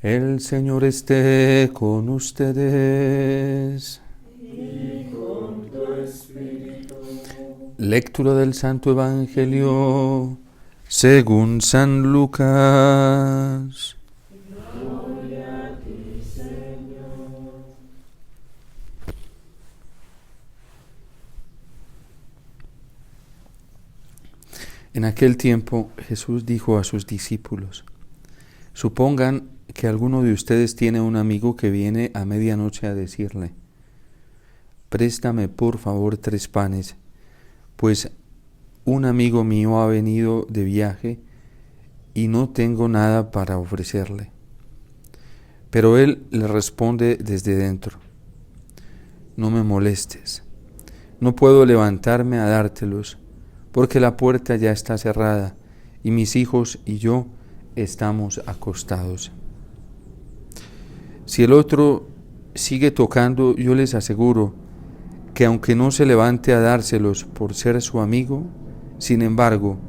El Señor esté con ustedes. Y con tu espíritu. Lectura del Santo Evangelio según San Lucas. Gloria a ti, Señor. En aquel tiempo Jesús dijo a sus discípulos: Supongan que alguno de ustedes tiene un amigo que viene a medianoche a decirle: Préstame por favor 3 panes, pues un amigo mío ha venido de viaje y no tengo nada para ofrecerle. Pero él le responde desde dentro: No me molestes, no puedo levantarme a dártelos, porque la puerta ya está cerrada y mis hijos y yo estamos acostados. Si el otro sigue tocando, yo les aseguro que aunque no se levante a dárselos por ser su amigo, sin embargo,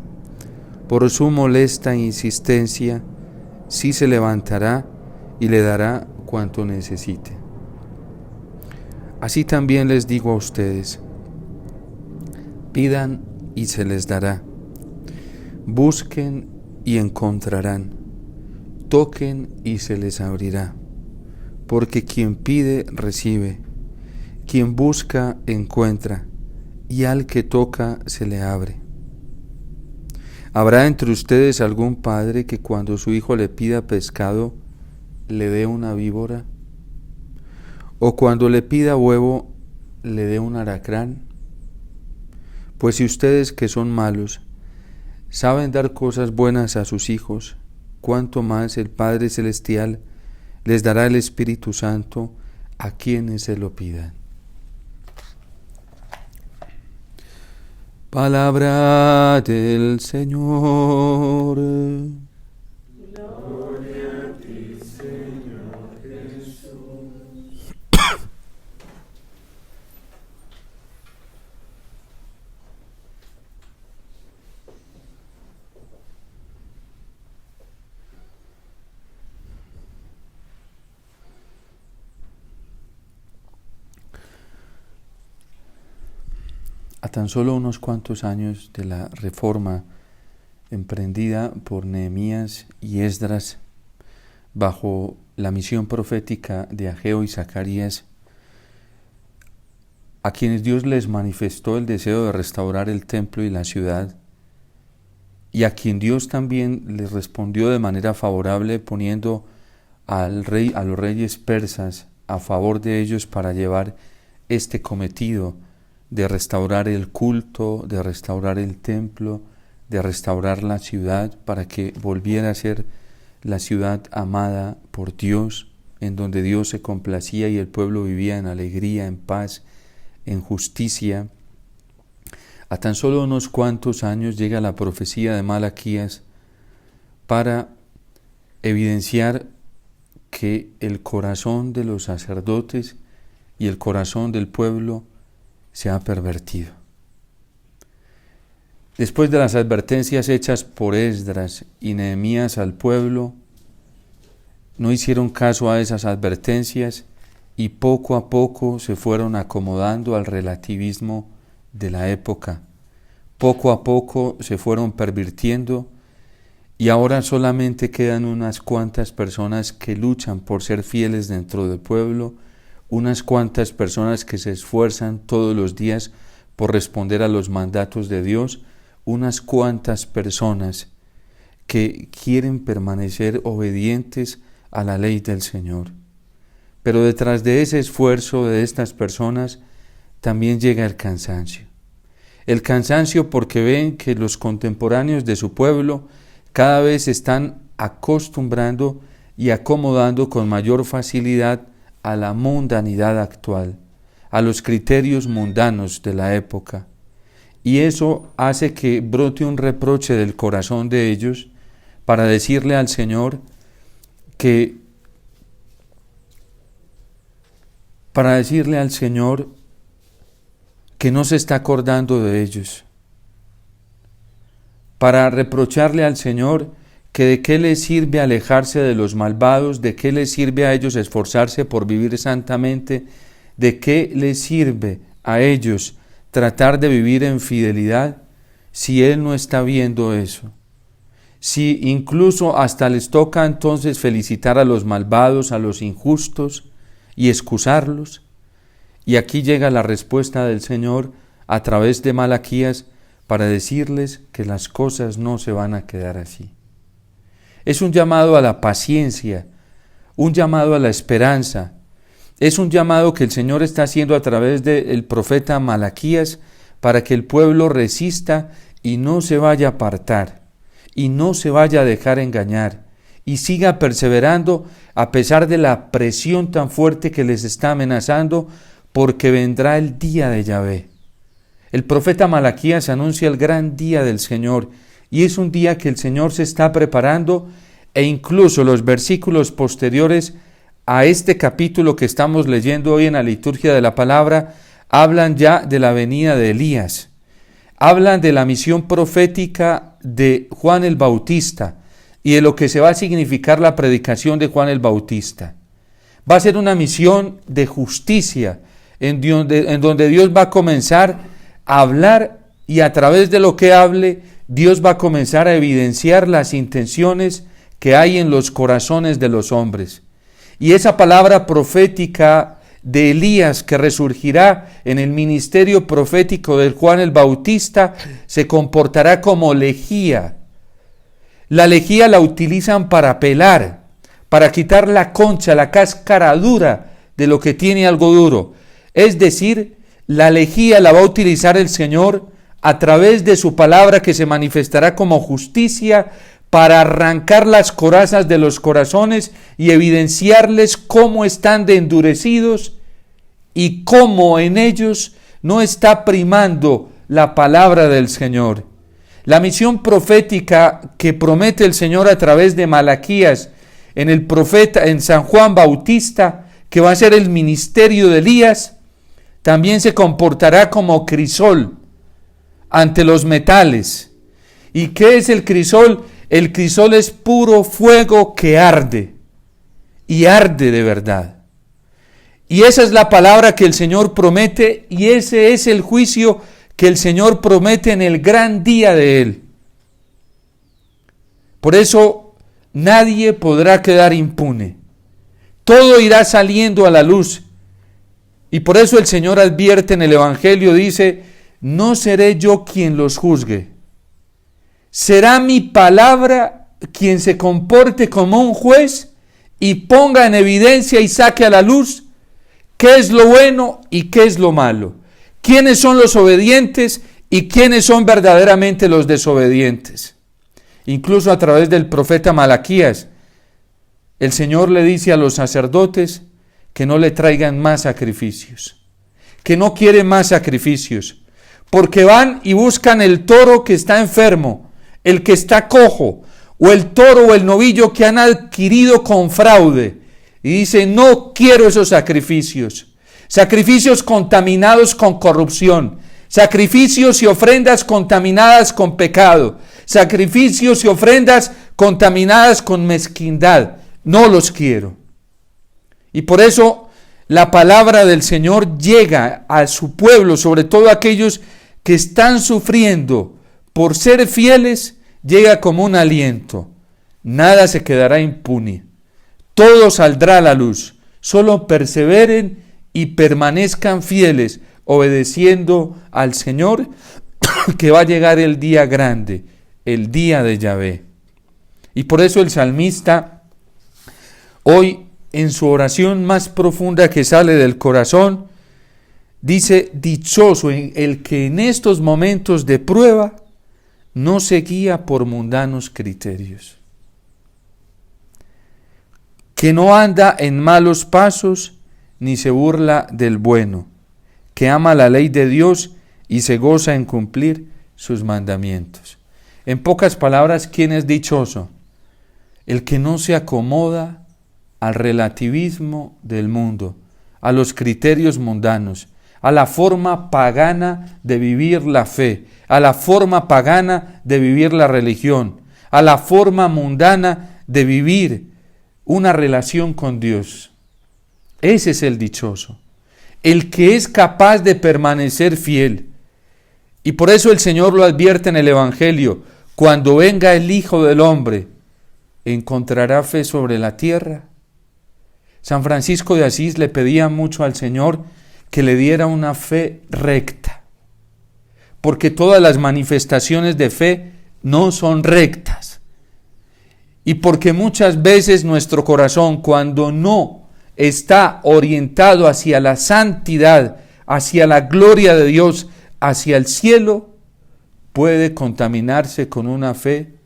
por su molesta insistencia, sí se levantará y le dará cuanto necesite. Así también les digo a ustedes: pidan y se les dará, busquen y encontrarán, toquen y se les abrirá, porque quien pide recibe, quien busca encuentra, y al que toca se le abre. ¿Habrá entre ustedes algún padre que cuando su hijo le pida pescado le dé una víbora? ¿O cuando le pida huevo le dé un alacrán? Pues si ustedes, que son malos, saben dar cosas buenas a sus hijos, cuánto más el Padre Celestial les dará el Espíritu Santo a quienes se lo pidan. Palabra del Señor. Gloria a ti, Señor Jesús. A tan solo unos cuantos años de la reforma emprendida por Nehemías y Esdras bajo la misión profética de Ageo y Zacarías, a quienes Dios les manifestó el deseo de restaurar el templo y la ciudad, y a quien Dios también les respondió de manera favorable poniendo a los reyes persas a favor de ellos para llevar este cometido de restaurar el culto, de restaurar el templo, de restaurar la ciudad para que volviera a ser la ciudad amada por Dios, en donde Dios se complacía y el pueblo vivía en alegría, en paz, en justicia. A tan solo unos cuantos años llega la profecía de Malaquías para evidenciar que el corazón de los sacerdotes y el corazón del pueblo se ha pervertido. Después de las advertencias hechas por Esdras y Nehemías al pueblo, no hicieron caso a esas advertencias y poco a poco se fueron acomodando al relativismo de la época. Poco a poco se fueron pervirtiendo y ahora solamente quedan unas cuantas personas que luchan por ser fieles dentro del pueblo, unas cuantas personas que se esfuerzan todos los días por responder a los mandatos de Dios, unas cuantas personas que quieren permanecer obedientes a la ley del Señor. Pero detrás de ese esfuerzo de estas personas también llega el cansancio. El cansancio porque ven que los contemporáneos de su pueblo cada vez se están acostumbrando y acomodando con mayor facilidad a la mundanidad actual, a los criterios mundanos de la época. Y eso hace que brote un reproche del corazón de ellos para decirle al Señor que no se está acordando de ellos, para reprocharle al Señor que de qué les sirve alejarse de los malvados, de qué les sirve a ellos esforzarse por vivir santamente, de qué les sirve a ellos tratar de vivir en fidelidad, si Él no está viendo eso. Si incluso hasta les toca entonces felicitar a los malvados, a los injustos y excusarlos. Y aquí llega la respuesta del Señor a través de Malaquías para decirles que las cosas no se van a quedar así. Es un llamado a la paciencia, un llamado a la esperanza. Es un llamado que el Señor está haciendo a través del profeta Malaquías para que el pueblo resista y no se vaya a apartar, y no se vaya a dejar engañar, y siga perseverando a pesar de la presión tan fuerte que les está amenazando, porque vendrá el día de Yahvé. El profeta Malaquías anuncia el gran día del Señor, y es un día que el Señor se está preparando, e incluso los versículos posteriores a este capítulo que estamos leyendo hoy en la liturgia de la palabra, hablan ya de la venida de Elías. Hablan de la misión profética de Juan el Bautista y de lo que se va a significar la predicación de Juan el Bautista. Va a ser una misión de justicia, en donde Dios va a comenzar a hablar, y a través de lo que hable, Dios va a comenzar a evidenciar las intenciones que hay en los corazones de los hombres. Y esa palabra profética de Elías que resurgirá en el ministerio profético de Juan el Bautista se comportará como lejía. La lejía la utilizan para pelar, para quitar la concha, la cáscara dura de lo que tiene algo duro. Es decir, la lejía la va a utilizar el Señor a través de su palabra, que se manifestará como justicia, para arrancar las corazas de los corazones y evidenciarles cómo están de endurecidos y cómo en ellos no está primando la palabra del Señor. La misión profética que promete el Señor a través de Malaquías en el profeta, en San Juan Bautista, que va a ser el ministerio de Elías, también se comportará como crisol ante los metales. ¿Y qué es el crisol? El crisol es puro fuego que arde, y arde de verdad. Y esa es la palabra que el Señor promete, y ese es el juicio que el Señor promete en el gran día de Él. Por eso nadie podrá quedar impune. Todo irá saliendo a la luz. Y por eso el Señor advierte en el Evangelio, dice: no seré yo quien los juzgue. Será mi palabra quien se comporte como un juez y ponga en evidencia y saque a la luz qué es lo bueno y qué es lo malo, quiénes son los obedientes y quiénes son verdaderamente los desobedientes. Incluso a través del profeta Malaquías, el Señor le dice a los sacerdotes que no le traigan más sacrificios, que no quieren más sacrificios, porque van y buscan el toro que está enfermo, el que está cojo, o el toro o el novillo que han adquirido con fraude, y dice: no quiero esos sacrificios, sacrificios contaminados con corrupción, sacrificios y ofrendas contaminadas con pecado, sacrificios y ofrendas contaminadas con mezquindad, no los quiero. Y por eso la palabra del Señor llega a su pueblo, sobre todo aquellos que están sufriendo por ser fieles, llega como un aliento. Nada se quedará impune. Todo saldrá a la luz. Solo perseveren y permanezcan fieles, obedeciendo al Señor, que va a llegar el día grande, el día de Yahvé. Y por eso el salmista, hoy en su oración más profunda que sale del corazón, dice: dichoso el que en estos momentos de prueba no se guía por mundanos criterios, que no anda en malos pasos ni se burla del bueno, que ama la ley de Dios y se goza en cumplir sus mandamientos. En pocas palabras, ¿quién es dichoso? El que no se acomoda al relativismo del mundo, a los criterios mundanos, a la forma pagana de vivir la fe, a la forma pagana de vivir la religión, a la forma mundana de vivir una relación con Dios. Ese es el dichoso, el que es capaz de permanecer fiel. Y por eso el Señor lo advierte en el Evangelio: cuando venga el Hijo del Hombre, ¿encontrará fe sobre la tierra? San Francisco de Asís le pedía mucho al Señor que le diera una fe recta, porque todas las manifestaciones de fe no son rectas, y porque muchas veces nuestro corazón, cuando no está orientado hacia la santidad, hacia la gloria de Dios, hacia el cielo, puede contaminarse con una fe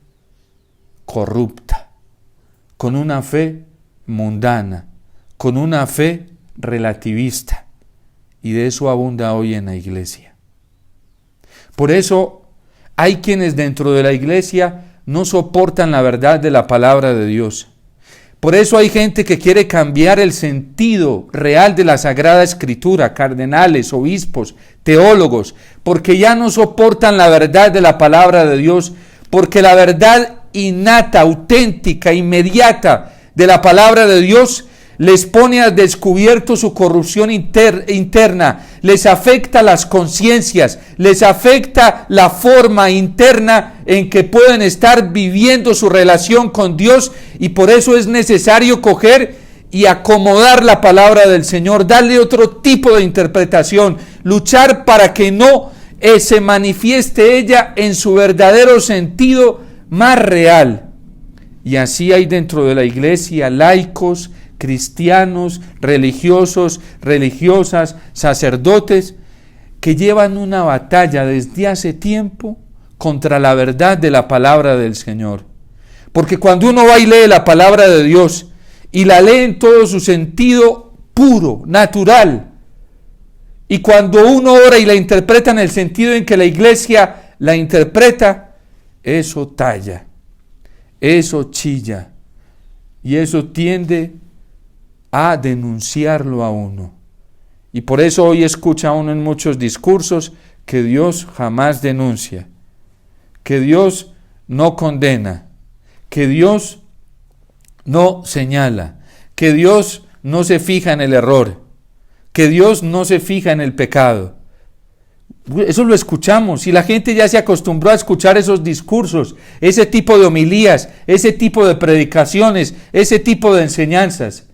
corrupta, con una fe mundana, con una fe relativista. Y de eso abunda hoy en la iglesia. Por eso hay quienes dentro de la iglesia no soportan la verdad de la palabra de Dios. Por eso hay gente que quiere cambiar el sentido real de la Sagrada Escritura, cardenales, obispos, teólogos, porque ya no soportan la verdad de la palabra de Dios, porque la verdad innata, auténtica, inmediata de la palabra de Dios les pone al descubierto su corrupción interna, les afecta las conciencias, les afecta la forma interna en que pueden estar viviendo su relación con Dios, y por eso es necesario coger y acomodar la palabra del Señor, darle otro tipo de interpretación, luchar para que no se manifieste ella en su verdadero sentido más real. Y así hay dentro de la iglesia laicos, cristianos, religiosos, religiosas, sacerdotes, que llevan una batalla desde hace tiempo contra la verdad de la palabra del Señor. Porque cuando uno va y lee la palabra de Dios y la lee en todo su sentido puro, natural, y cuando uno ora y la interpreta en el sentido en que la iglesia la interpreta, eso talla, eso chilla, y eso tiende a denunciarlo a uno. Y por eso hoy escucha uno en muchos discursos que Dios jamás denuncia, que Dios no condena, que Dios no señala, que Dios no se fija en el error, que Dios no se fija en el pecado. Eso lo escuchamos y la gente ya se acostumbró a escuchar esos discursos, ese tipo de homilías, ese tipo de predicaciones, ese tipo de enseñanzas.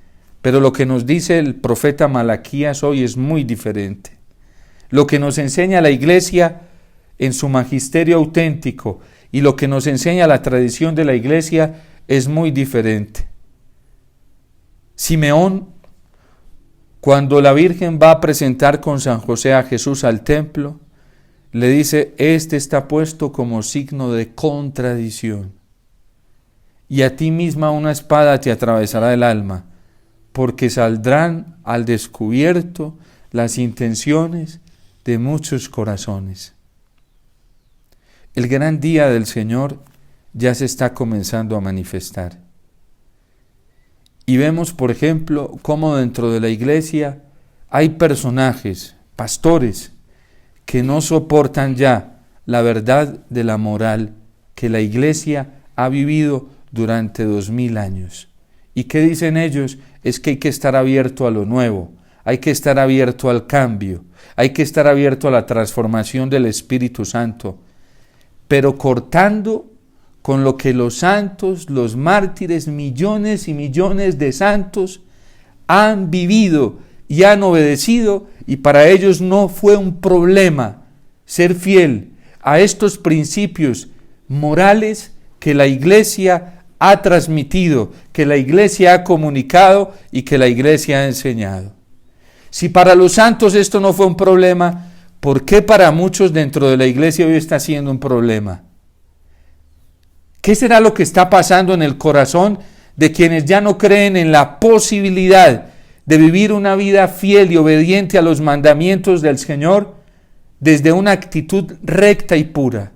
Pero lo que nos dice el profeta Malaquías hoy es muy diferente. Lo que nos enseña la iglesia en su magisterio auténtico y lo que nos enseña la tradición de la iglesia es muy diferente. Simeón, cuando la Virgen va a presentar con San José a Jesús al templo, le dice: este está puesto como signo de contradicción, y a ti misma una espada te atravesará el alma, porque saldrán al descubierto las intenciones de muchos corazones. El gran día del Señor ya se está comenzando a manifestar. Y vemos, por ejemplo, cómo dentro de la iglesia hay personajes, pastores, que no soportan ya la verdad de la moral que la iglesia ha vivido durante 2000 años. ¿Y qué dicen ellos? Es que hay que estar abierto a lo nuevo, hay que estar abierto al cambio, hay que estar abierto a la transformación del Espíritu Santo, pero cortando con lo que los santos, los mártires, millones y millones de santos han vivido y han obedecido, y para ellos no fue un problema ser fiel a estos principios morales que la iglesia ha transmitido, que la iglesia ha comunicado y que la iglesia ha enseñado. Si para los santos esto no fue un problema, ¿por qué para muchos dentro de la iglesia hoy está siendo un problema? ¿Qué será lo que está pasando en el corazón de quienes ya no creen en la posibilidad de vivir una vida fiel y obediente a los mandamientos del Señor desde una actitud recta y pura?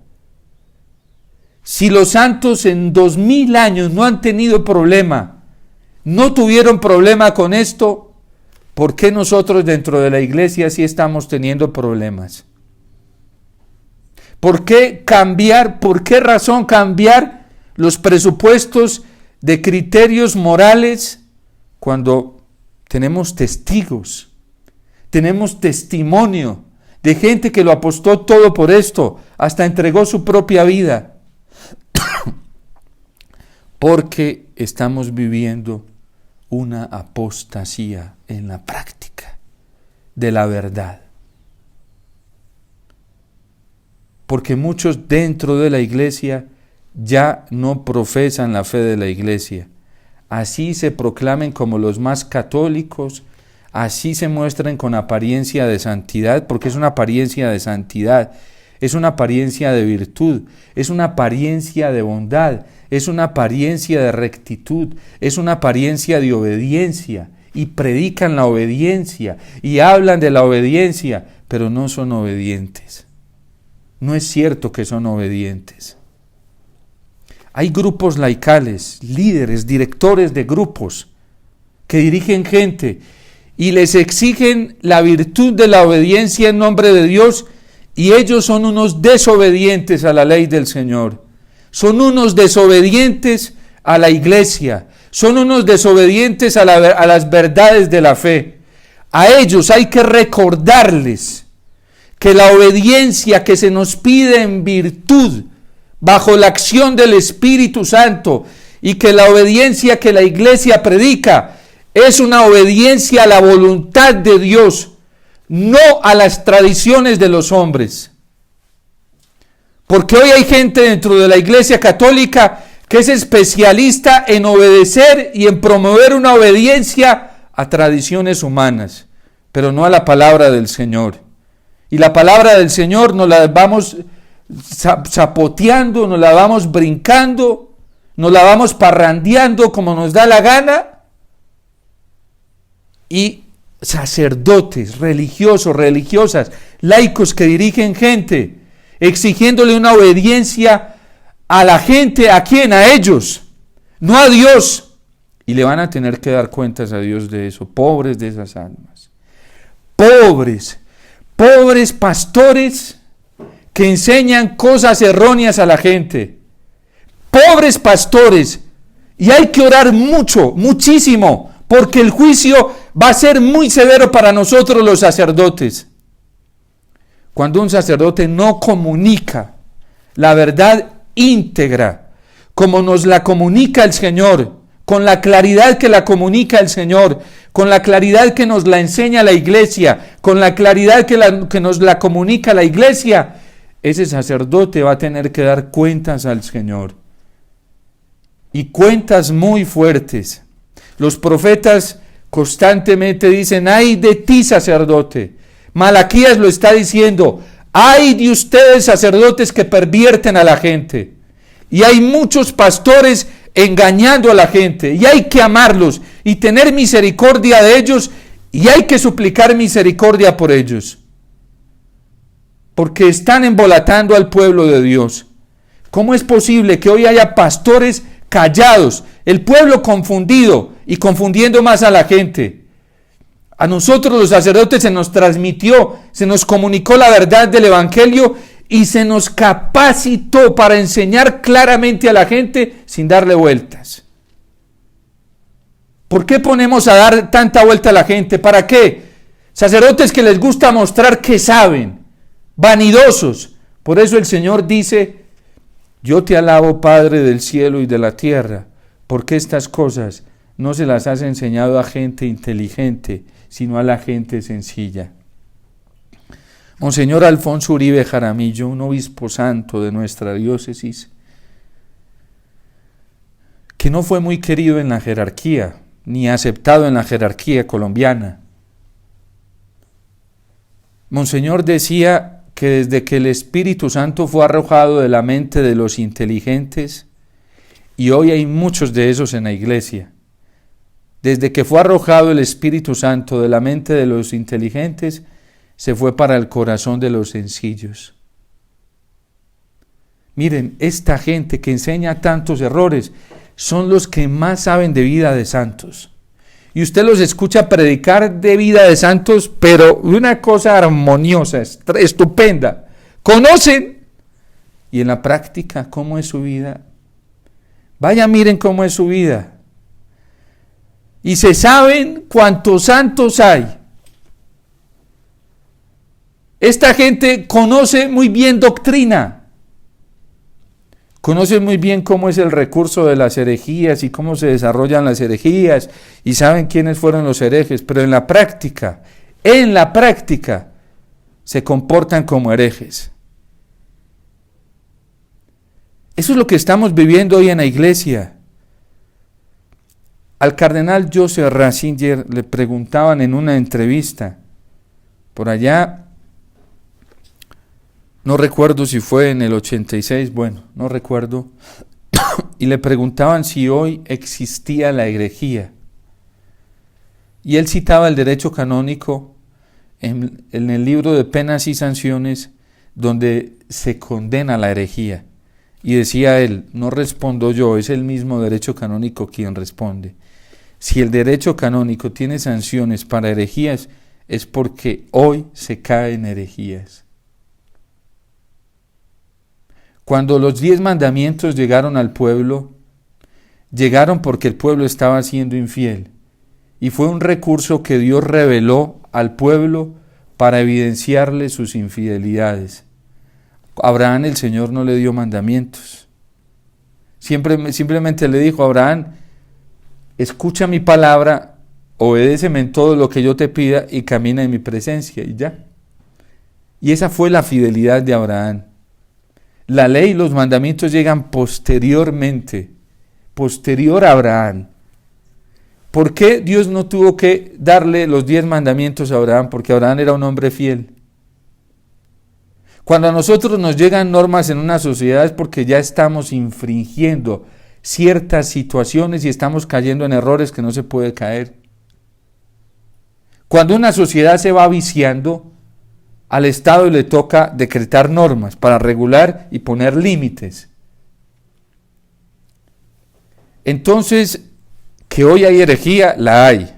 Si los santos en 2000 años no han tenido problema, no tuvieron problema con esto, ¿por qué nosotros dentro de la iglesia sí estamos teniendo problemas? ¿Por qué cambiar? ¿Por qué razón cambiar los presupuestos de criterios morales cuando tenemos testigos, tenemos testimonio de gente que lo apostó todo por esto, hasta entregó su propia vida, porque estamos viviendo una apostasía en la práctica de la verdad. Porque muchos dentro de la iglesia ya no profesan la fe de la iglesia. Así se proclamen como los más católicos, así se muestran con apariencia de santidad, porque es una apariencia de santidad, es una apariencia de virtud, es una apariencia de bondad, es una apariencia de rectitud, es una apariencia de obediencia, y predican la obediencia, y hablan de la obediencia, pero no son obedientes. No es cierto que son obedientes. Hay grupos laicales, líderes, directores de grupos que dirigen gente y les exigen la virtud de la obediencia en nombre de Dios, y ellos son unos desobedientes a la ley del Señor. Son unos desobedientes a la iglesia. Son unos desobedientes a las verdades de la fe. A ellos hay que recordarles que la obediencia que se nos pide en virtud, bajo la acción del Espíritu Santo, y que la obediencia que la iglesia predica es una obediencia a la voluntad de Dios, no a las tradiciones de los hombres. Porque hoy hay gente dentro de la iglesia católica que es especialista en obedecer y en promover una obediencia a tradiciones humanas, pero no a la palabra del Señor. Y la palabra del Señor nos la vamos zapoteando, nos la vamos brincando, nos la vamos parrandeando como nos da la gana. Y sacerdotes, religiosos, religiosas, laicos que dirigen gente, exigiéndole una obediencia a la gente. ¿A quién? A ellos, no a Dios. Y le van a tener que dar cuentas a Dios de eso. Pobres de esas almas. Pobres pastores que enseñan cosas erróneas a la gente. Pobres pastores. Y hay que orar mucho, muchísimo, porque el juicio va a ser muy severo para nosotros los sacerdotes. Cuando un sacerdote no comunica la verdad íntegra, como nos la comunica el Señor, con la claridad que la comunica el Señor, con la claridad que nos la enseña la iglesia, con la claridad que nos la comunica la iglesia, ese sacerdote va a tener que dar cuentas al Señor. Y cuentas muy fuertes. Los profetas constantemente dicen: ¡ay de ti, sacerdote! Malaquías lo está diciendo: ¡ay de ustedes, sacerdotes, que pervierten a la gente! Y hay muchos pastores engañando a la gente, y hay que amarlos y tener misericordia de ellos, y hay que suplicar misericordia por ellos, porque están embolatando al pueblo de Dios. ¿Cómo es posible que hoy haya pastores callados, el pueblo confundido y confundiendo más a la gente? A nosotros los sacerdotes se nos transmitió, se nos comunicó la verdad del Evangelio y se nos capacitó para enseñar claramente a la gente sin darle vueltas. ¿Por qué ponemos a dar tanta vuelta a la gente? ¿Para qué? Sacerdotes que les gusta mostrar que saben, vanidosos. Por eso el Señor dice: yo te alabo, Padre del cielo y de la tierra, porque estas cosas no se las has enseñado a gente inteligente, sino a la gente sencilla. Monseñor Alfonso Uribe Jaramillo, un obispo santo de nuestra diócesis, que no fue muy querido en la jerarquía, ni aceptado en la jerarquía colombiana. Monseñor decía que desde que el Espíritu Santo fue arrojado de la mente de los inteligentes, y hoy hay muchos de esos en la iglesia, desde que fue arrojado el Espíritu Santo de la mente de los inteligentes, se fue para el corazón de los sencillos. Miren, esta gente que enseña tantos errores son los que más saben de vida de santos. Y usted los escucha predicar de vida de santos, pero una cosa armoniosa, estupenda. Conocen, y en la práctica, ¿cómo es su vida? Vaya, miren cómo es su vida. Y se saben cuántos santos hay. Esta gente conoce muy bien doctrina. Conoce muy bien cómo es el recurso de las herejías y cómo se desarrollan las herejías. Y saben quiénes fueron los herejes. Pero en la práctica, se comportan como herejes. Eso es lo que estamos viviendo hoy en la iglesia. Al cardenal Joseph Ratzinger le preguntaban en una entrevista, por allá, no recuerdo si fue en el 86, bueno, no recuerdo, y le preguntaban si hoy existía la herejía. Y él citaba el derecho canónico en el libro de Penas y Sanciones, donde se condena la herejía. Y decía él, no respondo yo, es el mismo derecho canónico quien responde. Si el derecho canónico tiene sanciones para herejías, es porque hoy se caen herejías. Cuando los 10 mandamientos llegaron al pueblo, llegaron porque el pueblo estaba siendo infiel. Y fue un recurso que Dios reveló al pueblo para evidenciarle sus infidelidades. A Abraham el Señor no le dio mandamientos. Simplemente le dijo a Abraham, escucha mi palabra, obedéceme en todo lo que yo te pida y camina en mi presencia, y ya. Y esa fue la fidelidad de Abraham. La ley y los mandamientos llegan posteriormente, posterior a Abraham. ¿Por qué Dios no tuvo que darle los 10 mandamientos a Abraham? Porque Abraham era un hombre fiel. Cuando a nosotros nos llegan normas en una sociedad es porque ya estamos infringiendo ciertas situaciones y estamos cayendo en errores que no se puede caer. Cuando una sociedad se va viciando, al Estado le toca decretar normas para regular y poner límites. Entonces, que hoy hay herejía, la hay.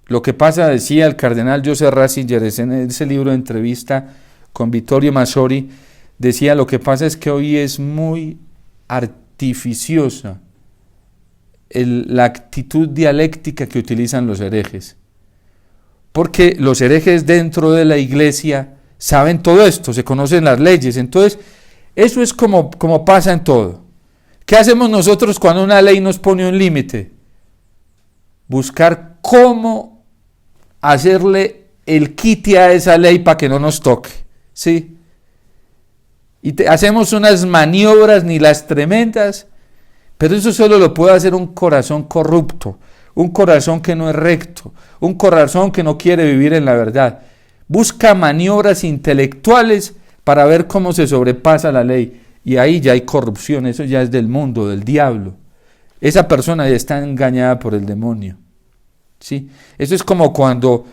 Lo que pasa, decía el cardenal Joseph Ratzinger en ese libro de entrevista con Vittorio Massori, decía, lo que pasa es que hoy es muy artificiosa la actitud dialéctica que utilizan los herejes. Porque los herejes dentro de la iglesia saben todo esto, se conocen las leyes. Entonces, eso es como pasa en todo. ¿Qué hacemos nosotros cuando una ley nos pone un límite? Buscar cómo hacerle el quite a esa ley para que no nos toque, ¿sí? Y hacemos unas maniobras ni las tremendas, pero eso solo lo puede hacer un corazón corrupto, un corazón que no es recto, un corazón que no quiere vivir en la verdad. Busca maniobras intelectuales para ver cómo se sobrepasa la ley, y ahí ya hay corrupción, eso ya es del mundo, del diablo. Esa persona ya está engañada por el demonio, ¿sí? Eso es como cuando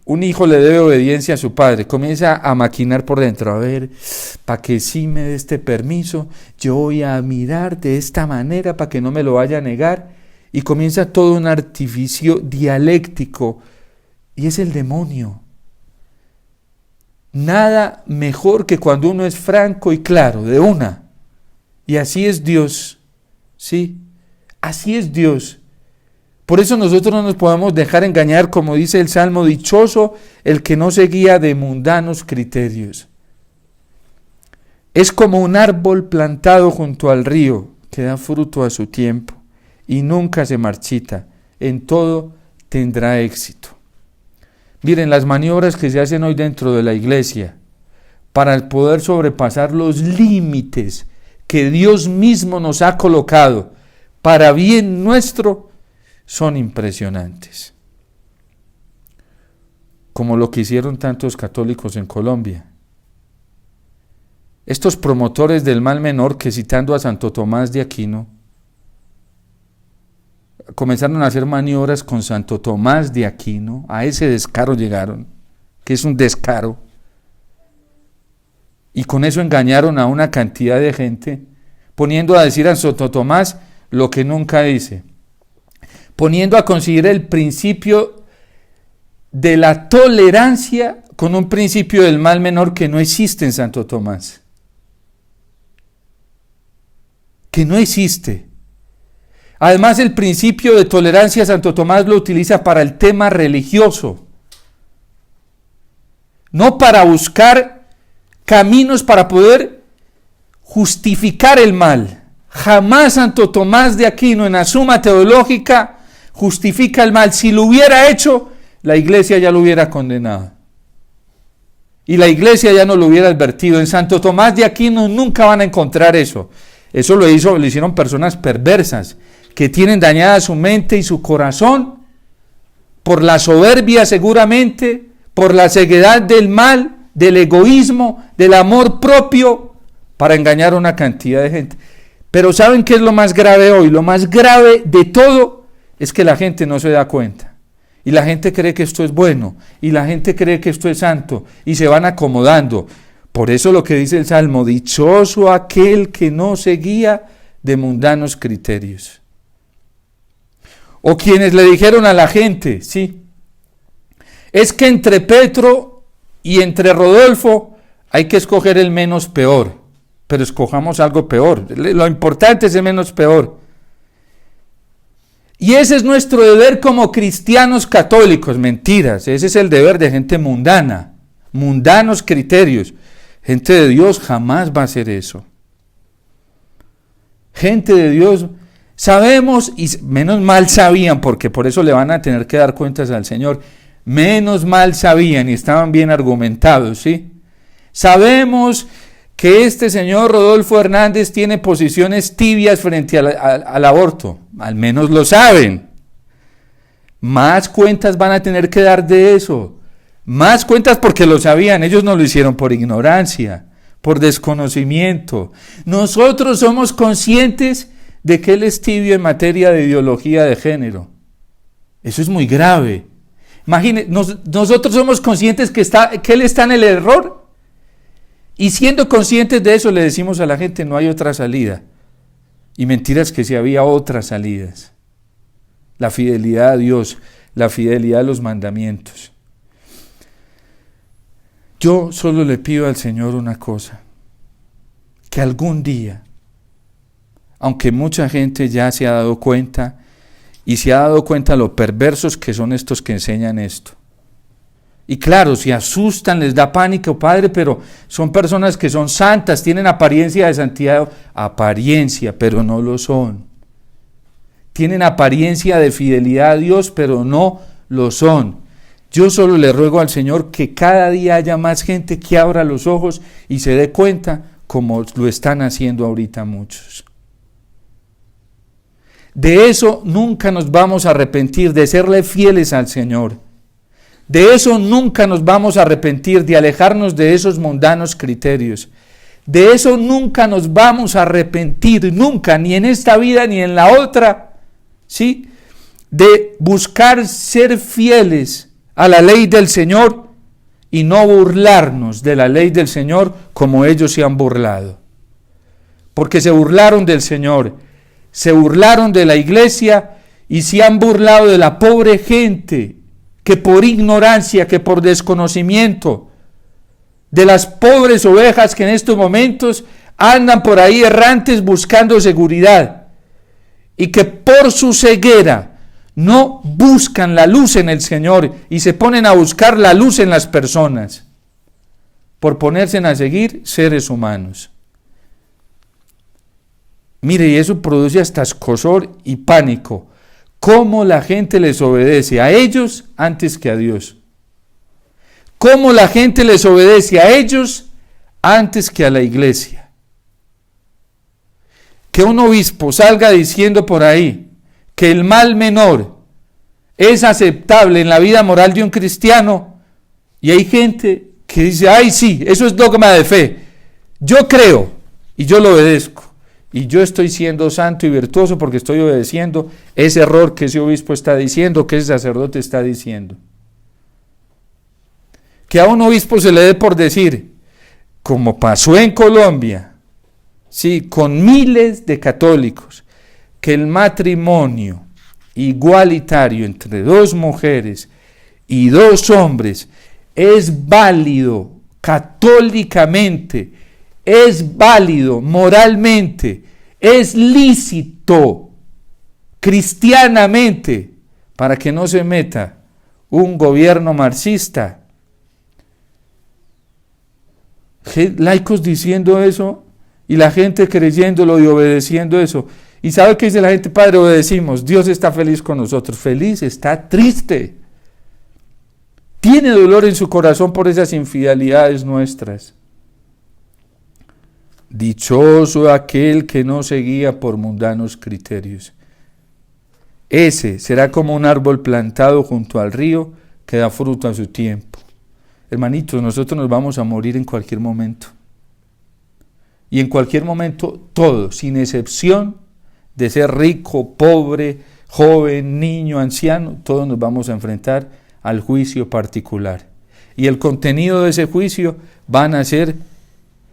un hijo le debe obediencia a su padre, comienza a maquinar por dentro, a ver, para que sí me dé este permiso, yo voy a mirar de esta manera para que no me lo vaya a negar, y comienza todo un artificio dialéctico, y es el demonio. Nada mejor que cuando uno es franco y claro, de una, y así es Dios, ¿sí? Así es Dios. Por eso nosotros no nos podemos dejar engañar, como dice el Salmo, dichoso el que no se guía de mundanos criterios. Es como un árbol plantado junto al río, que da fruto a su tiempo y nunca se marchita, en todo tendrá éxito. Miren, las maniobras que se hacen hoy dentro de la iglesia para poder sobrepasar los límites que Dios mismo nos ha colocado para bien nuestro, son impresionantes. Como lo que hicieron tantos católicos en Colombia. Estos promotores del mal menor que, citando a Santo Tomás de Aquino, comenzaron a hacer maniobras con Santo Tomás de Aquino, a ese descaro llegaron, que es un descaro, y con eso engañaron a una cantidad de gente, poniendo a decir a Santo Tomás lo que nunca dice, poniendo a considerar el principio de la tolerancia con un principio del mal menor que no existe en Santo Tomás. que no existe. Además, el principio de tolerancia Santo Tomás lo utiliza para el tema religioso, no para buscar caminos para poder justificar el mal. Jamás Santo Tomás de Aquino en la Suma Teológica justifica el mal. Si lo hubiera hecho, la iglesia ya lo hubiera condenado. Y la iglesia ya no lo hubiera advertido. En Santo Tomás de Aquino nunca van a encontrar eso. Eso lo hicieron personas perversas, que tienen dañada su mente y su corazón, por la soberbia seguramente, por la ceguedad del mal, del egoísmo, del amor propio, para engañar a una cantidad de gente. Pero ¿saben qué es lo más grave hoy? Lo más grave de todo es que la gente no se da cuenta. Y la gente cree que esto es bueno, y la gente cree que esto es santo, y se van acomodando. Por eso lo que dice el Salmo, dichoso aquel que no se guía de mundanos criterios. O quienes le dijeron a la gente, sí, es que entre Petro y entre Rodolfo hay que escoger el menos peor, pero escojamos algo peor. Lo importante es el menos peor. Y ese es nuestro deber como cristianos católicos. Mentiras, ese es el deber de gente mundana, mundanos criterios. Gente de Dios jamás va a hacer eso. Gente de Dios, sabemos, y menos mal sabían, porque por eso le van a tener que dar cuentas al Señor, menos mal sabían y estaban bien argumentados, ¿sí? Sabemos que este señor Rodolfo Hernández tiene posiciones tibias frente al aborto, al menos lo saben. Más cuentas van a tener que dar de eso, más cuentas porque lo sabían, ellos no lo hicieron por ignorancia, por desconocimiento. Nosotros somos conscientes de que él es tibio en materia de ideología de género. Eso es muy grave. Imagínense, nosotros somos conscientes que él está en el error. Y siendo conscientes de eso, le decimos a la gente, no hay otra salida. Y mentiras que sí había otras salidas. La fidelidad a Dios, la fidelidad a los mandamientos. Yo solo le pido al Señor una cosa, que algún día, aunque mucha gente ya se ha dado cuenta, y se ha dado cuenta lo perversos que son estos que enseñan esto. Y claro, se asustan, les da pánico, Padre, pero son personas que son santas, tienen apariencia de santidad, apariencia, pero no lo son. Tienen apariencia de fidelidad a Dios, pero no lo son. Yo solo le ruego al Señor que cada día haya más gente que abra los ojos y se dé cuenta como lo están haciendo ahorita muchos. De eso nunca nos vamos a arrepentir, de serle fieles al Señor. De eso nunca nos vamos a arrepentir, de alejarnos de esos mundanos criterios. De eso nunca nos vamos a arrepentir, nunca, ni en esta vida ni en la otra, ¿sí? De buscar ser fieles a la ley del Señor y no burlarnos de la ley del Señor como ellos se han burlado. Porque se burlaron del Señor, se burlaron de la iglesia y se han burlado de la pobre gente que por ignorancia, que por desconocimiento, de las pobres ovejas que en estos momentos andan por ahí errantes buscando seguridad y que por su ceguera no buscan la luz en el Señor y se ponen a buscar la luz en las personas por ponerse a seguir seres humanos. Mire, y eso produce hasta escozor y pánico. Cómo la gente les obedece a ellos antes que a Dios. Cómo la gente les obedece a ellos antes que a la iglesia. Que un obispo salga diciendo por ahí que el mal menor es aceptable en la vida moral de un cristiano, y hay gente que dice, ay sí, eso es dogma de fe. Yo creo y yo lo obedezco. Y yo estoy siendo santo y virtuoso porque estoy obedeciendo ese error que ese obispo está diciendo, que ese sacerdote está diciendo. Que a un obispo se le dé por decir, como pasó en Colombia, sí, con miles de católicos, que el matrimonio igualitario entre dos mujeres y dos hombres es válido católicamente, es válido moralmente, Es lícito cristianamente, para que no se meta un gobierno marxista. Laicos diciendo eso y la gente creyéndolo y obedeciendo eso. ¿Y sabe qué dice la gente? Padre, obedecimos. Dios está feliz con nosotros. Feliz, está triste. Tiene dolor en su corazón por esas infidelidades nuestras. Dichoso aquel que no se guía por mundanos criterios. Ese será como un árbol plantado junto al río que da fruto a su tiempo. Hermanitos, nosotros nos vamos a morir en cualquier momento. Y en cualquier momento, todos, sin excepción de ser rico, pobre, joven, niño, anciano, todos nos vamos a enfrentar al juicio particular. Y el contenido de ese juicio van a ser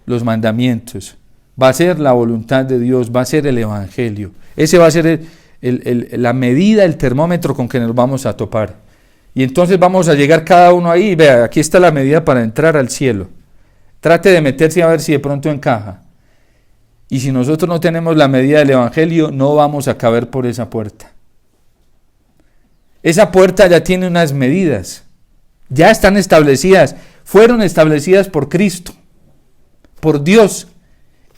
los mandamientos, va a ser la voluntad de Dios, va a ser el evangelio. Ese va a ser la medida, el termómetro con que nos vamos a topar. Y entonces vamos a llegar cada uno ahí, y vea, aquí está la medida para entrar al cielo. Trate de meterse a ver si de pronto encaja. Y si nosotros no tenemos la medida del evangelio, no vamos a caber por esa puerta. Esa puerta ya tiene unas medidas, ya están establecidas, fueron establecidas por Cristo, por Dios.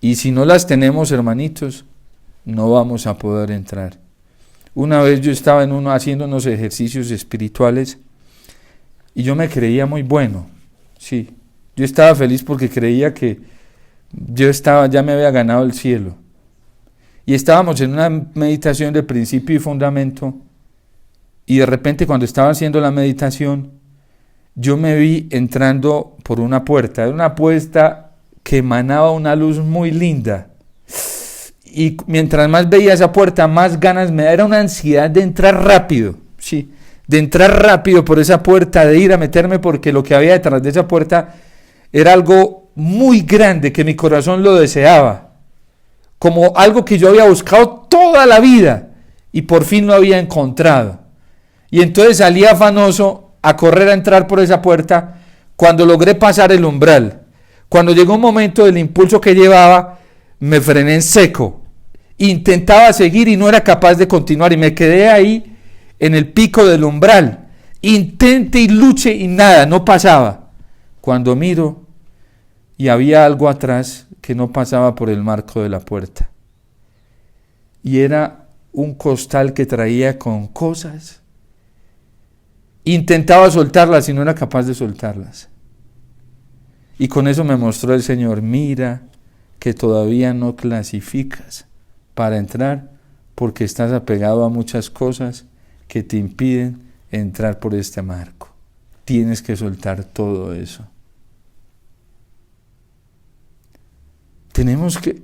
Y si no las tenemos, hermanitos, no vamos a poder entrar. Una vez yo estaba haciendo unos ejercicios espirituales y yo me creía muy bueno. Sí, yo estaba feliz porque creía que ya me había ganado el cielo. Y estábamos en una meditación de principio y fundamento, y de repente cuando estaba haciendo la meditación, yo me vi entrando por una puerta. Era una puerta que emanaba una luz muy linda. Y mientras más veía esa puerta, más ganas me daba. Era una ansiedad de entrar rápido, sí, de entrar rápido por esa puerta, de ir a meterme, porque lo que había detrás de esa puerta era algo muy grande que mi corazón lo deseaba, como algo que yo había buscado toda la vida y por fin lo había encontrado. Y entonces salí afanoso a correr a entrar por esa puerta. Cuando logré pasar el umbral, cuando llegó un momento del impulso que llevaba, me frené en seco. Intentaba seguir y no era capaz de continuar, y me quedé ahí en el pico del umbral. Intenté y luché y nada, no pasaba. Cuando miro, y había algo atrás que no pasaba por el marco de la puerta. Y era un costal que traía con cosas. Intentaba soltarlas y no era capaz de soltarlas. Y con eso me mostró el Señor: mira que todavía no clasificas para entrar, porque estás apegado a muchas cosas que te impiden entrar por este marco. Tienes que soltar todo eso.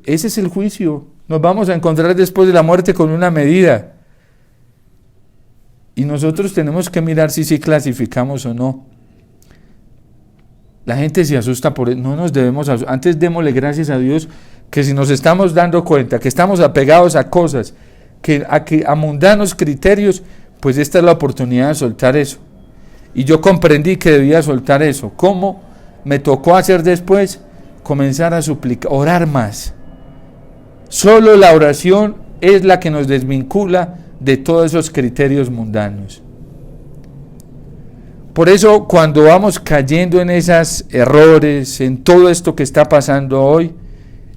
Ese es el juicio. Nos vamos a encontrar después de la muerte con una medida. Y nosotros tenemos que mirar si sí clasificamos o no. La gente se asusta por eso. No nos debemos asustar. Antes démosle gracias a Dios que si nos estamos dando cuenta que estamos apegados a cosas, a mundanos criterios, pues esta es la oportunidad de soltar eso. Y yo comprendí que debía soltar eso. ¿Cómo me tocó hacer después? Comenzar a suplicar, orar más. Solo la oración es la que nos desvincula de todos esos criterios mundanos. Por eso, cuando vamos cayendo en esos errores, en todo esto que está pasando hoy,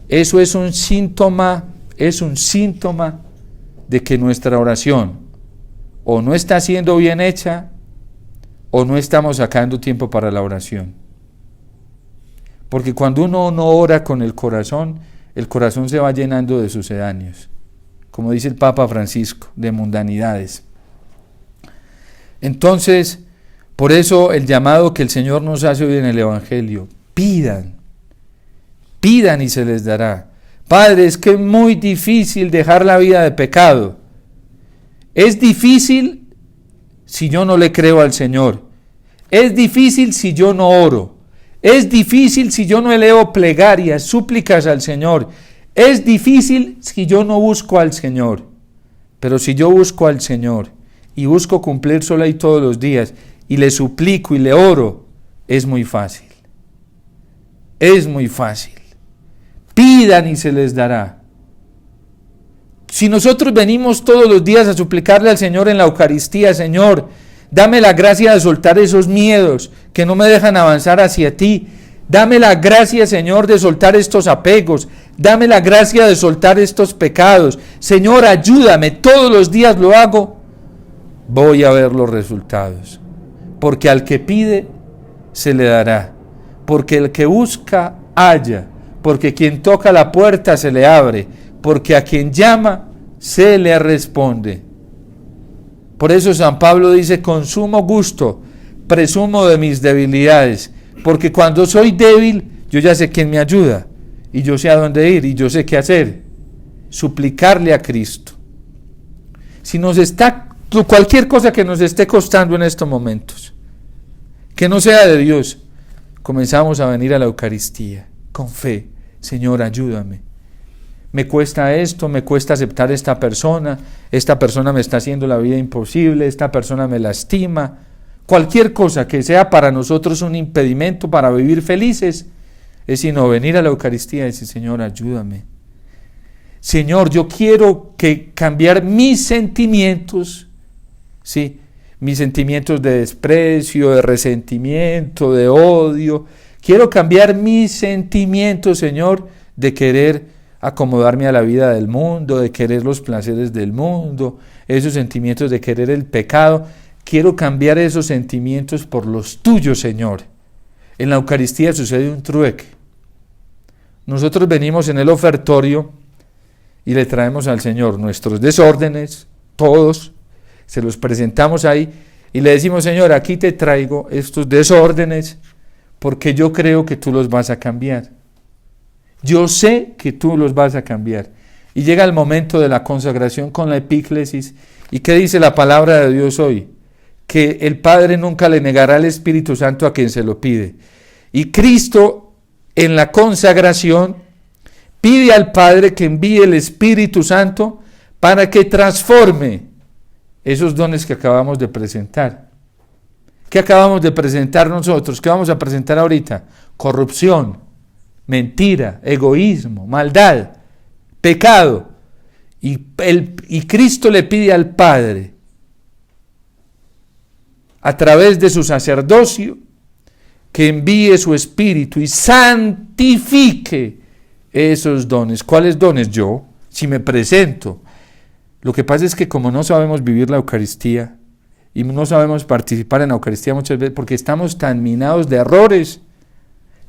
eso es un síntoma de que nuestra oración o no está siendo bien hecha, o no estamos sacando tiempo para la oración. Porque cuando uno no ora con el corazón se va llenando de sucedáneos, como dice el Papa Francisco, de mundanidades. Entonces, por eso el llamado que el Señor nos hace hoy en el Evangelio: pidan y se les dará. Padre, es que es muy difícil dejar la vida de pecado. Es difícil si yo no le creo al Señor. Es difícil si yo no oro. Es difícil si yo no elevo plegarias, súplicas al Señor. Es difícil si yo no busco al Señor. Pero si yo busco al Señor y busco cumplir su ley todos los días, y le suplico y le oro, es muy fácil. Es muy fácil. Pidan y se les dará. Si nosotros venimos todos los días a suplicarle al Señor en la Eucaristía, Señor, dame la gracia de soltar esos miedos que no me dejan avanzar hacia ti. Dame la gracia, Señor, de soltar estos apegos. Dame la gracia de soltar estos pecados. Señor, ayúdame, todos los días lo hago. Voy a ver los resultados. Porque al que pide, se le dará. Porque el que busca, halla. Porque quien toca la puerta, se le abre. Porque a quien llama, se le responde. Por eso San Pablo dice, con sumo gusto, presumo de mis debilidades. Porque cuando soy débil, yo ya sé quién me ayuda. Y yo sé a dónde ir, y yo sé qué hacer. Suplicarle a Cristo. Si nos está, cualquier cosa que nos esté costando en estos momentos, que no sea de Dios, comenzamos a venir a la Eucaristía, con fe. Señor, ayúdame. Me cuesta esto, me cuesta aceptar esta persona me está haciendo la vida imposible, esta persona me lastima. Cualquier cosa que sea para nosotros un impedimento para vivir felices, es sino venir a la Eucaristía y decir, Señor, ayúdame. Señor, yo quiero cambiar mis sentimientos, ¿sí? Mis sentimientos de desprecio, de resentimiento, de odio. Quiero cambiar mis sentimientos, Señor, de querer acomodarme a la vida del mundo, de querer los placeres del mundo, esos sentimientos de querer el pecado. Quiero cambiar esos sentimientos por los tuyos, Señor. En la Eucaristía sucede un trueque. Nosotros venimos en el ofertorio y le traemos al Señor nuestros desórdenes, todos, se los presentamos ahí y le decimos, Señor, aquí te traigo estos desórdenes porque yo creo que tú los vas a cambiar. Yo sé que tú los vas a cambiar. Y llega el momento de la consagración con la epíclesis. ¿Y qué dice la palabra de Dios hoy? Que el Padre nunca le negará el Espíritu Santo a quien se lo pide. Y Cristo en la consagración pide al Padre que envíe el Espíritu Santo para que transforme esos dones que acabamos de presentar. ¿Qué acabamos de presentar nosotros? ¿Qué vamos a presentar ahorita? Corrupción, mentira, egoísmo, maldad, pecado. Y Cristo le pide al Padre, a través de su sacerdocio, que envíe su Espíritu y santifique esos dones. ¿Cuáles dones? Yo, si me presento. Lo que pasa es que como no sabemos vivir la Eucaristía y no sabemos participar en la Eucaristía muchas veces porque estamos tan minados de errores,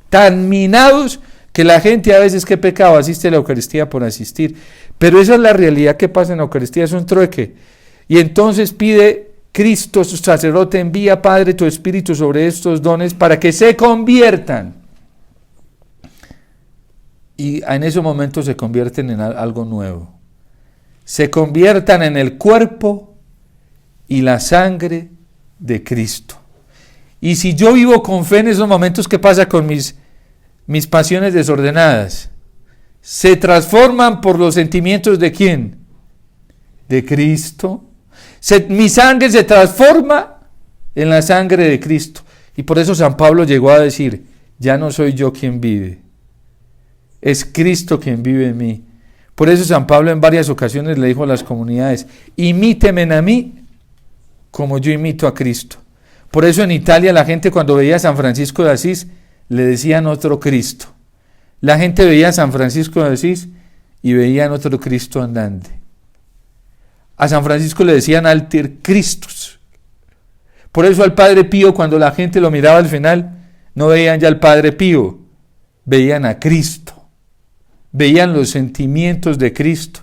tan minados que la gente a veces, ¿qué pecado? Asiste a la Eucaristía por asistir. Pero esa es la realidad que pasa en la Eucaristía, es un trueque. Y entonces pide Cristo, su sacerdote, envía, Padre, tu Espíritu sobre estos dones para que se conviertan. Y en esos momentos se convierten en algo nuevo. Se conviertan en el cuerpo y la sangre de Cristo. Y si yo vivo con fe en esos momentos, ¿qué pasa con mis pasiones desordenadas? Se transforman por los sentimientos ¿de quién? De Cristo. Mi sangre se transforma en la sangre de Cristo. Y por eso San Pablo llegó a decir, ya no soy yo quien vive, es Cristo quien vive en mí. Por eso San Pablo en varias ocasiones le dijo a las comunidades, imítenme a mí como yo imito a Cristo. Por eso en Italia la gente cuando veía a San Francisco de Asís le decían otro Cristo. La gente veía a San Francisco de Asís y veían otro Cristo andante. A San Francisco le decían Alter Christus. Por eso al Padre Pío, cuando la gente lo miraba al final, no veían ya al Padre Pío, veían a Cristo. Veían los sentimientos de Cristo.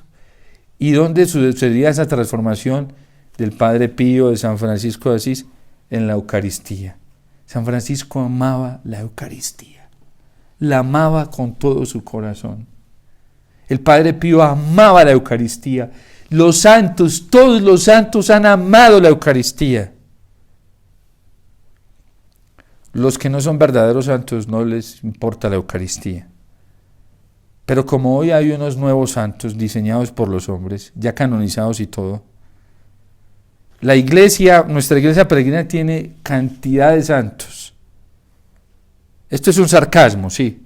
¿Y dónde sucedía esa transformación del Padre Pío, de San Francisco de Asís? En la Eucaristía. San Francisco amaba la Eucaristía. La amaba con todo su corazón. El Padre Pío amaba la Eucaristía. Los santos, todos los santos han amado la Eucaristía. Los que no son verdaderos santos no les importa la Eucaristía. Pero como hoy hay unos nuevos santos diseñados por los hombres, ya canonizados y todo, la iglesia, nuestra iglesia peregrina tiene cantidad de santos. Esto es un sarcasmo, sí.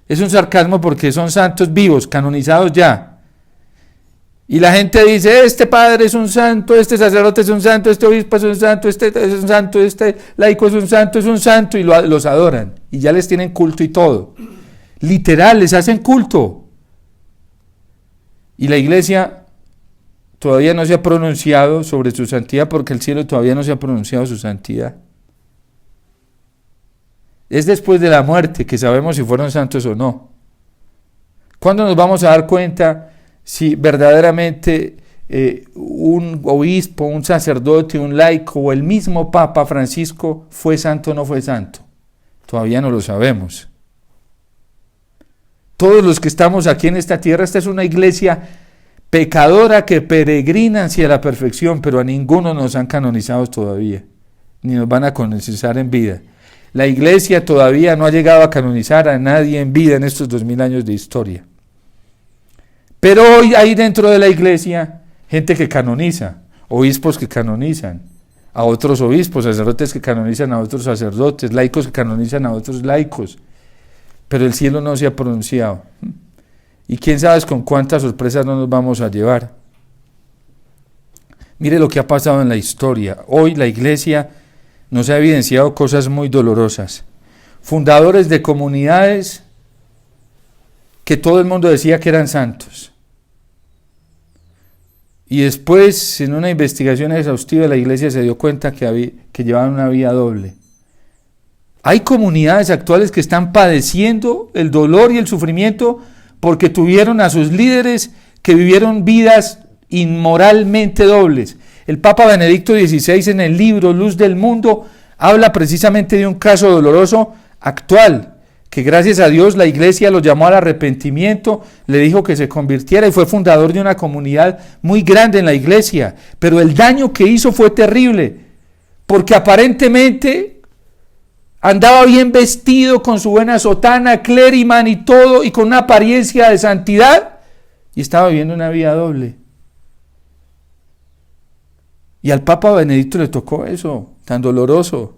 Es un sarcasmo porque son santos vivos, canonizados ya. Y la gente dice, este padre es un santo, este sacerdote es un santo, este obispo es un santo, este es un santo, este laico es un santo, y los adoran. Y ya les tienen culto y todo. Literal, les hacen culto. Y la iglesia todavía no se ha pronunciado sobre su santidad, porque el cielo todavía no se ha pronunciado su santidad. Es después de la muerte que sabemos si fueron santos o no. ¿Cuándo nos vamos a dar cuenta si verdaderamente un obispo, un sacerdote, un laico o el mismo Papa Francisco fue santo o no fue santo? Todavía no lo sabemos. Todos los que estamos aquí en esta tierra, esta es una iglesia pecadora que peregrina hacia la perfección, pero a ninguno nos han canonizado todavía, ni nos van a canonizar en vida. La iglesia todavía no ha llegado a canonizar a nadie en vida en estos 2000 años de historia. Pero hoy hay dentro de la iglesia gente que canoniza, obispos que canonizan a otros obispos, sacerdotes que canonizan a otros sacerdotes, laicos que canonizan a otros laicos. Pero el cielo no se ha pronunciado. Y quién sabe con cuántas sorpresas no nos vamos a llevar. Mire lo que ha pasado en la historia. Hoy la iglesia nos ha evidenciado cosas muy dolorosas. Fundadores de comunidades que todo el mundo decía que eran santos. Y después, en una investigación exhaustiva, la iglesia se dio cuenta que llevaban una vida doble. Hay comunidades actuales que están padeciendo el dolor y el sufrimiento porque tuvieron a sus líderes que vivieron vidas inmoralmente dobles. El Papa Benedicto XVI, en el libro Luz del Mundo, habla precisamente de un caso doloroso actual, que gracias a Dios la iglesia lo llamó al arrepentimiento, le dijo que se convirtiera y fue fundador de una comunidad muy grande en la iglesia. Pero el daño que hizo fue terrible, porque aparentemente andaba bien vestido con su buena sotana, clériman y todo, y con una apariencia de santidad, y estaba viviendo una vida doble. Y al Papa Benedicto le tocó eso, tan doloroso.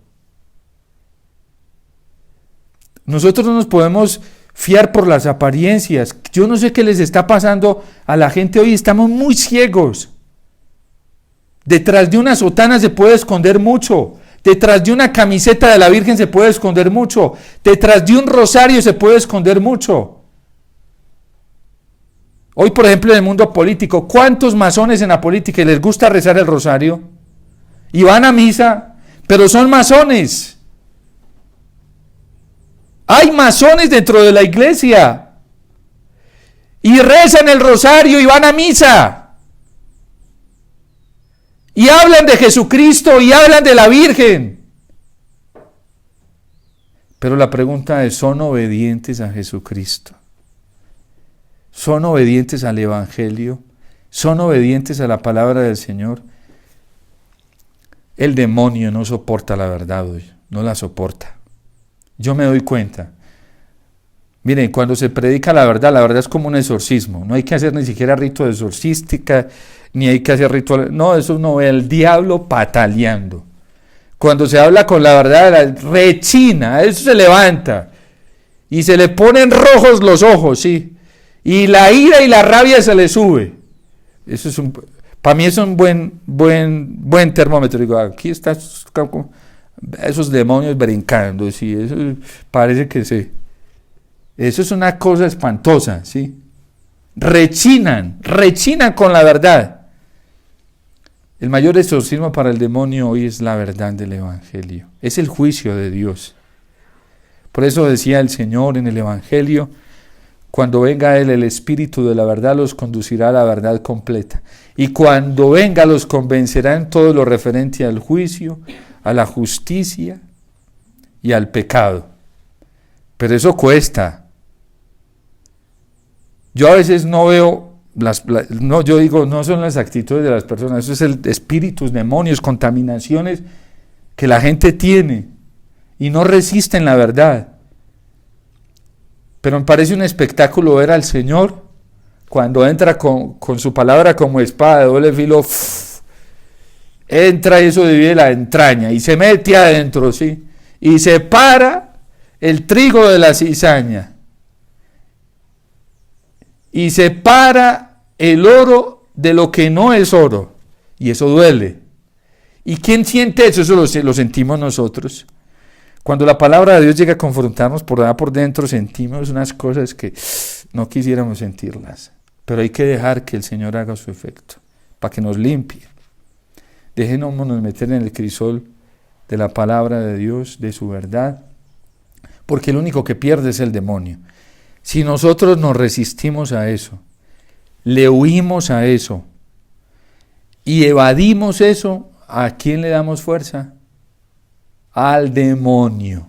Nosotros no nos podemos fiar por las apariencias. Yo no sé qué les está pasando a la gente hoy, estamos muy ciegos. Detrás de una sotana se puede esconder mucho. Detrás de una camiseta de la Virgen se puede esconder mucho. Detrás de un rosario se puede esconder mucho. Hoy, por ejemplo, en el mundo político, ¿cuántos masones en la política les gusta rezar el rosario? Y van a misa, pero son masones. Hay masones dentro de la iglesia. Y rezan el rosario y van a misa. Y hablan de Jesucristo y hablan de la Virgen. Pero la pregunta es, ¿son obedientes a Jesucristo? ¿Son obedientes al Evangelio? ¿Son obedientes a la palabra del Señor? El demonio no soporta la verdad hoy, no la soporta. Yo me doy cuenta. Miren, cuando se predica la verdad es como un exorcismo. No hay que hacer ni siquiera rito de exorcística, ni hay que hacer ritual. No, eso no ve el diablo pataleando. Cuando se habla con la verdad, rechina, eso se levanta. Y se le ponen rojos los ojos, sí. Y la ira y la rabia se le sube. Eso es para mí es un buen termómetro. Digo, aquí está esos demonios brincando, sí, eso parece que sí. Eso es una cosa espantosa, sí. Rechinan con la verdad. El mayor exorcismo para el demonio hoy es la verdad del Evangelio. Es el juicio de Dios. Por eso decía el Señor en el Evangelio, cuando venga Él, el Espíritu de la verdad los conducirá a la verdad completa. Y cuando venga los convencerá en todo lo referente al juicio, a la justicia y al pecado. Pero eso cuesta. Yo a veces no veo, yo digo, no son las actitudes de las personas, eso es el espíritus, demonios, contaminaciones que la gente tiene y no resisten la verdad. Pero me parece un espectáculo ver al Señor cuando entra con su palabra como espada de doble filo, entra y eso divide la entraña y se mete adentro, ¿sí? Y separa el trigo de la cizaña y separa el oro de lo que no es oro. Y eso duele. ¿Y quién siente eso? Eso lo sentimos nosotros. Cuando la palabra de Dios llega a confrontarnos por allá por dentro, sentimos unas cosas que no quisiéramos sentirlas. Pero hay que dejar que el Señor haga su efecto, para que nos limpie. Dejémonos meter en el crisol de la palabra de Dios, de su verdad, porque el único que pierde es el demonio. Si nosotros nos resistimos a eso, le huimos a eso y evadimos eso, ¿a quién le damos fuerza? Al demonio.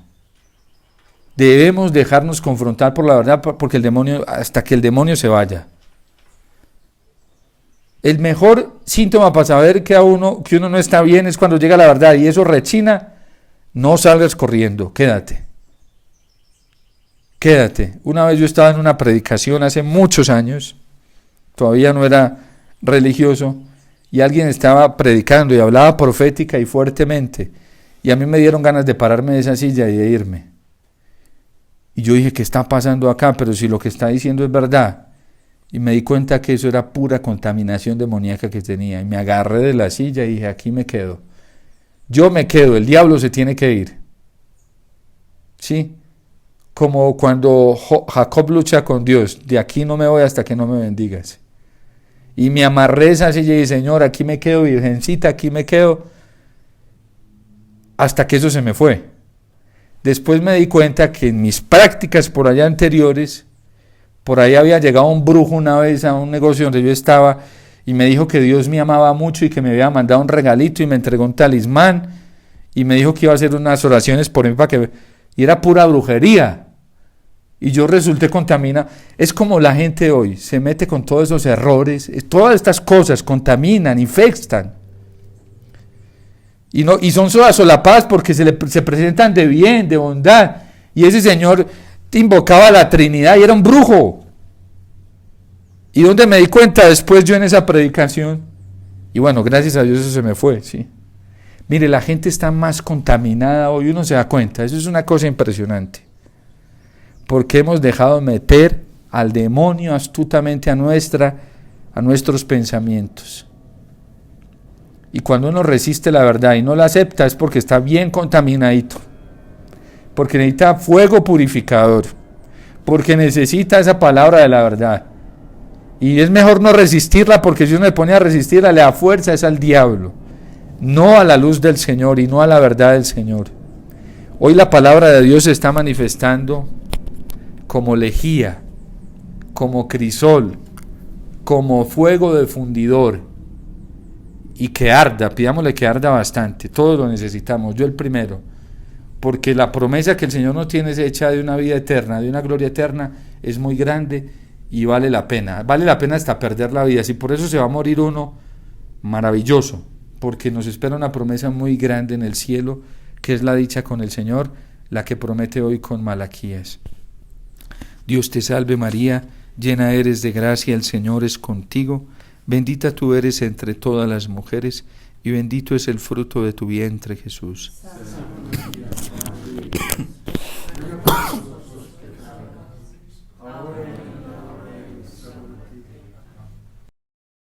Debemos dejarnos confrontar por la verdad, porque el demonio, hasta que el demonio se vaya. El mejor síntoma para saber que uno no está bien es cuando llega la verdad y eso rechina. No salgas corriendo, quédate. Una vez yo estaba en una predicación hace muchos años, todavía no era religioso, y alguien estaba predicando y hablaba profética y fuertemente, y a mí me dieron ganas de pararme de esa silla y de irme. Y yo dije, ¿qué está pasando acá? Pero si lo que está diciendo es verdad. Y me di cuenta que eso era pura contaminación demoníaca que tenía. Y me agarré de la silla y dije, aquí me quedo. Yo me quedo, el diablo se tiene que ir. ¿Sí? Como cuando Jacob lucha con Dios, de aquí no me voy hasta que no me bendigas. Y me amarré esa silla y dije, Señor, aquí me quedo, Virgencita, aquí me quedo. Hasta que eso se me fue. Después me di cuenta que en mis prácticas por allá anteriores, por ahí había llegado un brujo una vez a un negocio donde yo estaba y me dijo que Dios me amaba mucho y que me había mandado un regalito y me entregó un talismán y me dijo que iba a hacer unas oraciones por mí para que... Y era pura brujería. Y yo resulté contaminado. Es como la gente hoy se mete con todos esos errores, todas estas cosas contaminan, infectan. Y son solapadas porque se presentan de bien, de bondad. Y ese señor invocaba a la Trinidad y era un brujo. Y donde me di cuenta después yo en esa predicación, y bueno, gracias a Dios eso se me fue, ¿sí? Mire, la gente está más contaminada hoy, uno se da cuenta, eso es una cosa impresionante. Porque hemos dejado meter al demonio astutamente a nuestros pensamientos. Y cuando uno resiste la verdad y no la acepta es porque está bien contaminadito. Porque necesita fuego purificador. Porque necesita esa palabra de la verdad. Y es mejor no resistirla, porque si uno le pone a resistirla le da fuerza, es al diablo. No a la luz del Señor y no a la verdad del Señor. Hoy la palabra de Dios se está manifestando como lejía, como crisol, como fuego de fundidor. Y que arda, pidámosle que arda bastante, todos lo necesitamos, yo el primero, porque la promesa que el Señor nos tiene es hecha de una vida eterna, de una gloria eterna, es muy grande y vale la pena hasta perder la vida. Si por eso se va a morir uno, maravilloso, porque nos espera una promesa muy grande en el cielo, que es la dicha con el Señor, la que promete hoy con Malaquías. Dios te salve María, llena eres de gracia, el Señor es contigo, bendita tú eres entre todas las mujeres, y bendito es el fruto de tu vientre, Jesús.